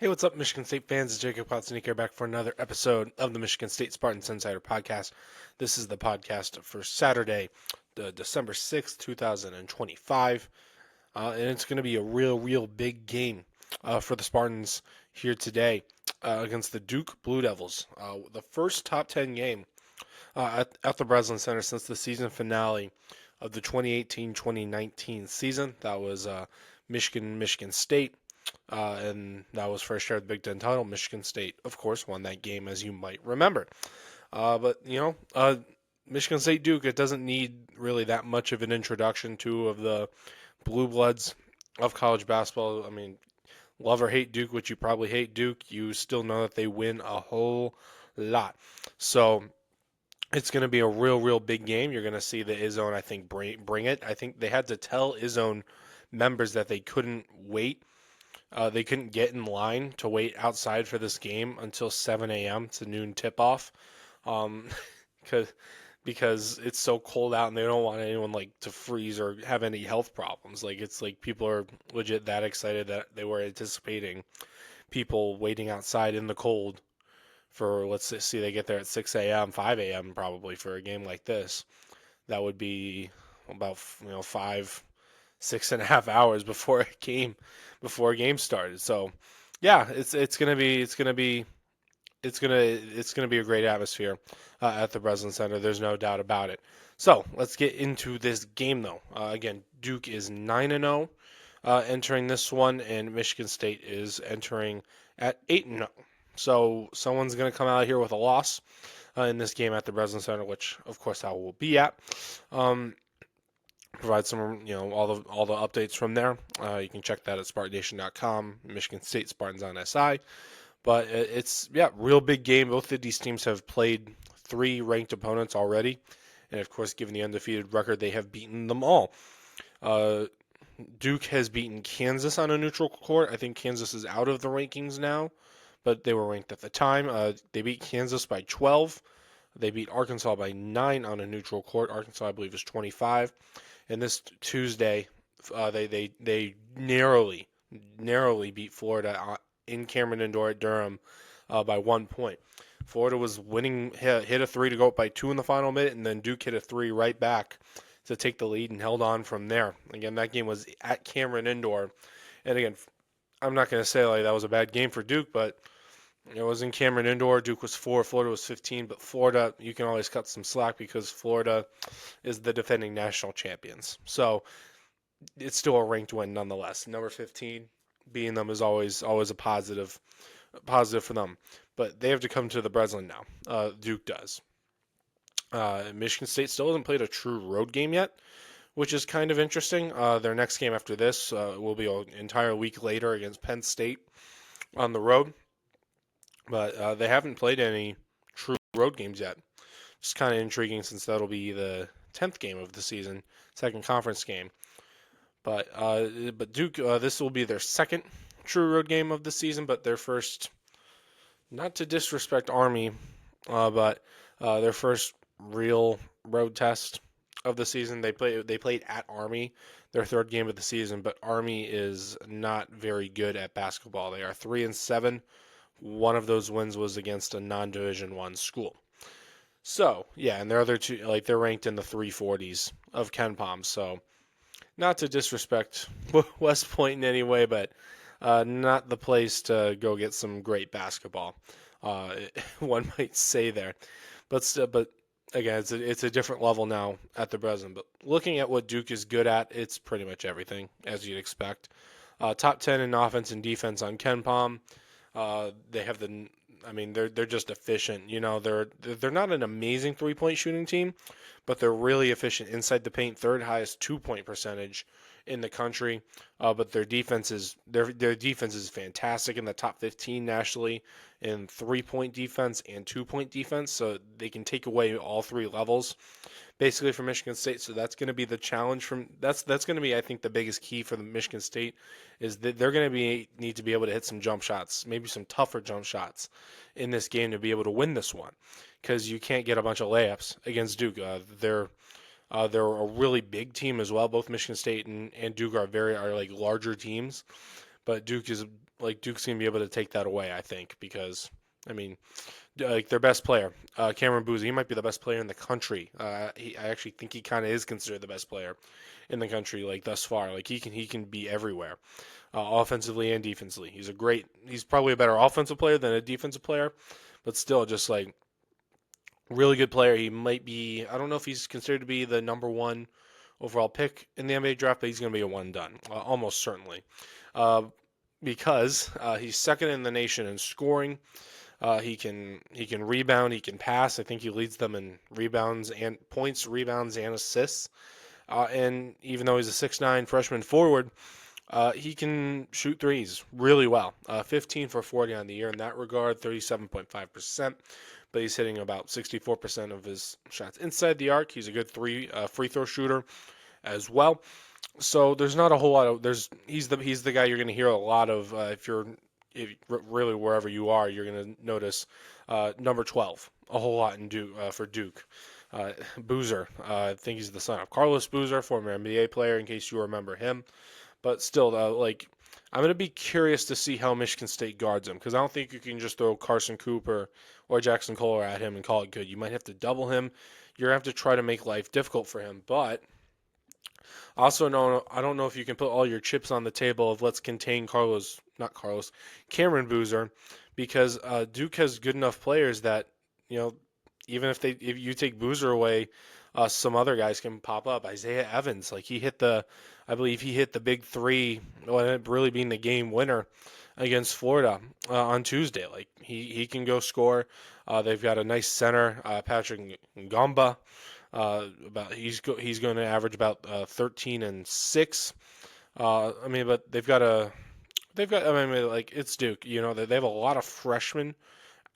Hey, what's up, Michigan State fans? It's Jacob Potsnick here back for another episode of the Michigan State Spartans Insider Podcast. This is the podcast for Saturday, December 6th, 2025. And it's going to be a real big game for the Spartans here today against the Duke Blue Devils. The first top 10 game at the Breslin Center since the season finale of the 2018-2019 season. That was Michigan State. And that was first share of the Big Ten title. Michigan State, of course, won that game, as you might remember. But Michigan State Duke, it doesn't need really that much of an introduction to of the blue bloods of college basketball. I mean, love or hate Duke, which you probably hate Duke, you still know that they win a whole lot. So it's going to be a real big game. You're going to see the Izzone, I think, bring it. I think they had to tell Izzone members that they couldn't wait. They couldn't get in line to wait outside for this game until 7 a.m. to noon tip-off, um, cause, because it's so cold out and they don't want anyone like to freeze or have any health problems. Like it's like people are legit that excited that they were anticipating people waiting outside in the cold for, let's see, they get there at 6 a.m., 5 a.m. probably for a game like this. That would be about 5, 6.5 hours before a game started. So yeah, it's gonna be a great atmosphere at the Breslin Center. There's no doubt about it. So let's get into this game though. Again, Duke is 9-0 entering this one, and Michigan State is entering at 8-0. So someone's gonna come out here with a loss in this game at the Breslin Center, which of course I will be at. Um, Provide some, all the updates from there. You can check that at SpartanNation.com. Michigan State Spartans on SI. But it's real big game. Both of these teams have played 3 ranked opponents already, and of course, given the undefeated record, they have beaten them all. Uh, Duke has beaten Kansas on a neutral court. I think Kansas is out of the rankings now, but they were ranked at the time. They beat Kansas by 12. They beat Arkansas by 9 on a neutral court. Arkansas, I believe, is 25. And this Tuesday, they narrowly beat Florida in Cameron Indoor at Durham by 1 point. Florida was winning, hit a 3 to go up by 2 in the final minute, and then Duke hit a 3 right back to take the lead and held on from there. Again, that game was at Cameron Indoor, and again, I'm not going to say like that was a bad game for Duke, but it was in Cameron Indoor. Duke was 4, Florida was 15, but Florida, you can always cut some slack because Florida is the defending national champions. So it's still a ranked win nonetheless. Number 15 beating them is always a positive for them. But they have to come to the Breslin now. Duke does. Michigan State still hasn't played a true road game yet, which is kind of interesting. Their next game after this will be an entire week later against Penn State on the road. But they haven't played any true road games yet. It's kind of intriguing since that'll be the 10th game of the season, second conference game. But Duke, this will be their second true road game of the season, but their first, not to disrespect Army, but their first real road test of the season. They played at Army, their third game of the season, but Army is not very good at basketball. They are 3-7. One of those wins was against a non-Division I school. So yeah, and their other two, like they're ranked in the 340s of KenPom. So not to disrespect West Point in any way, but not the place to go get some great basketball. One might say there, but again, it's a different level now at the Breslin. But looking at what Duke is good at, it's pretty much everything as you'd expect. Top 10 in offense and defense on KenPom. They have they're just efficient. You know, they're not an amazing 3-point shooting team, but they're really efficient inside the paint. Third highest 2-point percentage in the country. But their defense is fantastic, in the top 15 nationally in 3-point defense and 2-point defense. So they can take away all 3 levels basically for Michigan State. So that's going to be the challenge that's going to be, I think, the biggest key for the Michigan State is that they're going to need to be able to hit some jump shots, maybe some tougher jump shots in this game to be able to win this one, because you can't get a bunch of layups against Duke. They're a really big team as well. Both Michigan State and Duke are like larger teams, but Duke is like Duke's gonna be able to take that away. I think because I mean, like their best player, Cameron Boozy, he might be the best player in the country. I actually think he kind of is considered the best player in the country, like thus far. Like he can be everywhere, offensively and defensively. He's probably a better offensive player than a defensive player, but still, just like really good player. He might be. I don't know if he's considered to be the number one overall pick in the NBA draft, but he's going to be a one and done, almost certainly, uh, because he's second in the nation in scoring. He can rebound. He can pass. I think he leads them in rebounds and points, rebounds and assists. And even though he's a 6'9" freshman forward, he can shoot threes really well. 15 for 40 on the year in that regard, 37.5%. But he's hitting about 64% of his shots inside the arc. He's a good free throw shooter as well. So there's not a whole lot of he's the guy you're going to hear a lot of if really wherever you are, you're going to notice number 12 a whole lot in Duke for Duke. Boozer, I think he's the son of Carlos Boozer, former NBA player, in case you remember him. But still, like, I'm going to be curious to see how Michigan State guards him because I don't think you can just throw Carson Cooper or Jackson Kohler at him and call it good. You might have to double him. You're going to have to try to make life difficult for him. But also, no, I don't know if you can put all your chips on the table of let's contain Cameron Boozer, because Duke has good enough players that you know even if you take Boozer away, some other guys can pop up. Isaiah Evans, like I believe he hit the big three, well, it really being the game winner against Florida on Tuesday. Like he can go score. They've got a nice center, Patrick Ngamba. He's going to average about 13 and 6. But I mean, like it's Duke. You know, they have a lot of freshmen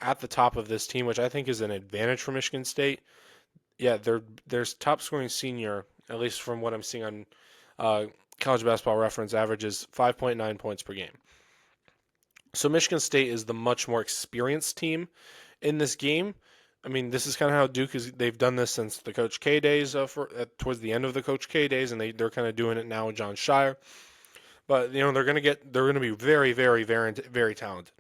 at the top of this team, which I think is an advantage for Michigan State. Yeah, their top scoring senior, at least from what I'm seeing on College Basketball Reference, averages 5.9 points per game. So Michigan State is the much more experienced team in this game. I mean, this is kind of how Duke is. They've done this since the Coach K days, towards the end of the Coach K days, and they're kind of doing it now with John Shire. But they're going to be very, very, very, very talented.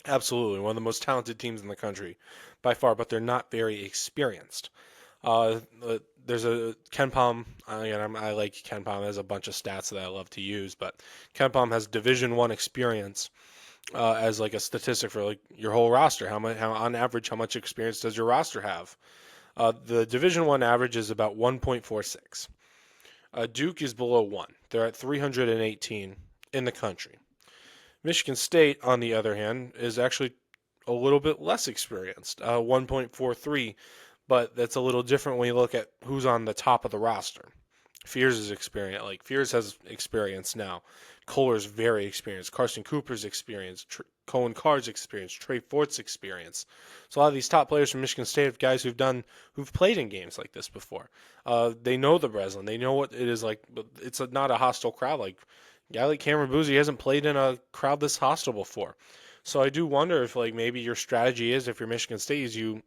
Absolutely, one of the most talented teams in the country by far, but they're not very experienced. Uh, there's a Ken Palm. Again, I like Ken Palm. There's a bunch of stats that I love to use, but Ken Palm has Division One experience as like a statistic for like your whole roster. How on average, how much experience does your roster have? The Division One average is about 1.46. Duke is below 1. They're at 318 in the country. Michigan State, on the other hand, is actually a little bit less experienced, 1.43, but that's a little different when you look at who's on the top of the roster. Fears is experienced. Like Fears has experience now. Kohler's very experienced. Carson Cooper's experienced. Cohen Carr's experienced. Trey Fort's experienced. So a lot of these top players from Michigan State have guys who've played in games like this before. They know the Breslin. They know what it is like. It's not a hostile crowd. Like a guy like Cameron Boozy hasn't played in a crowd this hostile before. So I do wonder if like maybe your strategy is, if you're Michigan State, is you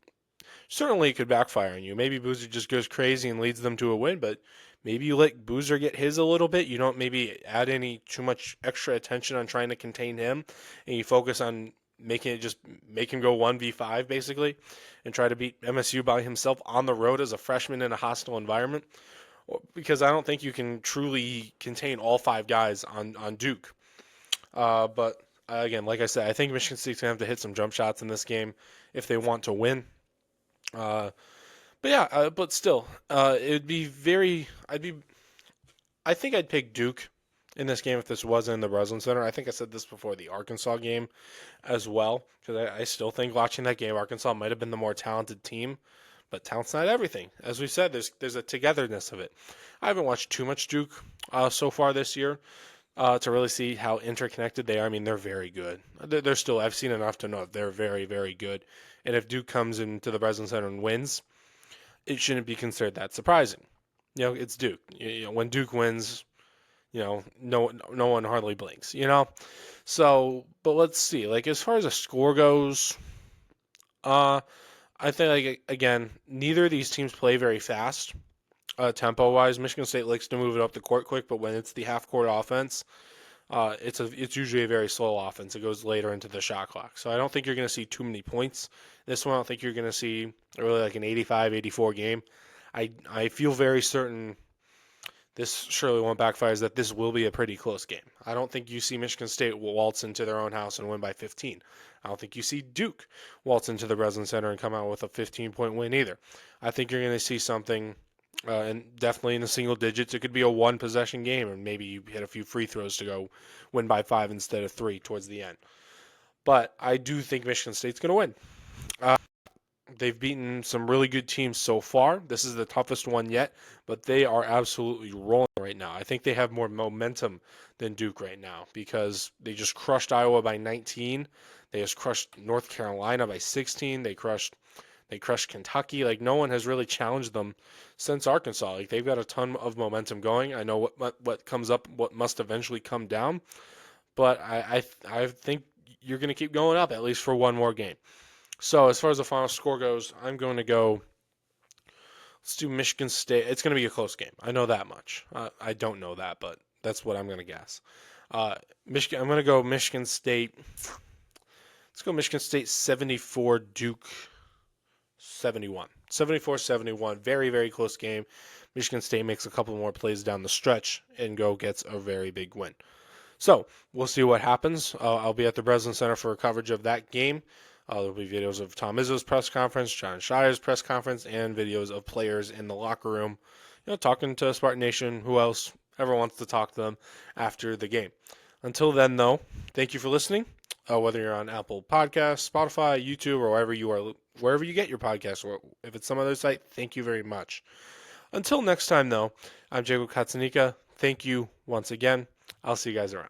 certainly it could backfire on you. Maybe Boozer just goes crazy and leads them to a win, but maybe you let Boozer get his a little bit. You don't maybe add any too much extra attention on trying to contain him, and you focus on make him go 1v5 basically, and try to beat MSU by himself on the road as a freshman in a hostile environment. Because I don't think you can truly contain all 5 guys on Duke. But again, like I said, I think Michigan State's gonna have to hit some jump shots in this game if they want to win. Uh, but still, it'd be very. I think I'd pick Duke in this game if this wasn't in the Breslin Center. I think I said this before the Arkansas game as well, because I still think watching that game, Arkansas might have been the more talented team, but talent's not everything. As we said, there's a togetherness of it. I haven't watched too much Duke so far this year to really see how interconnected they are. I mean, they're very good. They're still. I've seen enough to know they're very, very good. And if Duke comes into the Breslin Center and wins, it shouldn't be considered that surprising. It's Duke. When Duke wins, no one hardly blinks. So, but let's see. Like as far as a score goes, I think like again, neither of these teams play very fast. Tempo wise, Michigan State likes to move it up the court quick, but when it's the half court offense, It's usually a very slow offense. It goes later into the shot clock. So I don't think you're going to see too many points. This one, I don't think you're going to see really like an 85-84 game. I feel very certain this surely won't backfire, is that this will be a pretty close game. I don't think you see Michigan State waltz into their own house and win by 15. I don't think you see Duke waltz into the Breslin Center and come out with a 15-point win either. I think you're going to see something, and definitely in the single digits. It could be a one possession game, and maybe you hit a few free throws to go win by 5 instead of 3 towards the end. But I do think Michigan State's going to win. They've beaten some really good teams so far. This is the toughest one yet, but they are absolutely rolling right now. I think they have more momentum than Duke right now because they just crushed Iowa by 19. They just crushed North Carolina by 16. They crushed Kentucky. Like, no one has really challenged them since Arkansas. Like, they've got a ton of momentum going. I know what comes up, what must eventually come down, but I think you're going to keep going up at least for one more game. So as far as the final score goes, I'm going to go. Let's do Michigan State. It's going to be a close game. I know that much. I don't know that, but that's what I'm going to guess. Michigan. I'm going to go Michigan State. Let's go Michigan State 74, Duke 71. 74-71. Very, very close game. Michigan State makes a couple more plays down the stretch and gets a very big win. So we'll see what happens. I'll be at the Breslin Center for coverage of that game. There'll be videos of Tom Izzo's press conference, John Shire's press conference, and videos of players in the locker room, talking to Spartan Nation, who else ever wants to talk to them after the game. Until then, though, thank you for listening. Whether you're on Apple Podcasts, Spotify, YouTube, or wherever you get your podcasts, or if it's some other site, thank you very much. Until next time, though, I'm Jacob Katsanika. Thank you once again. I'll see you guys around.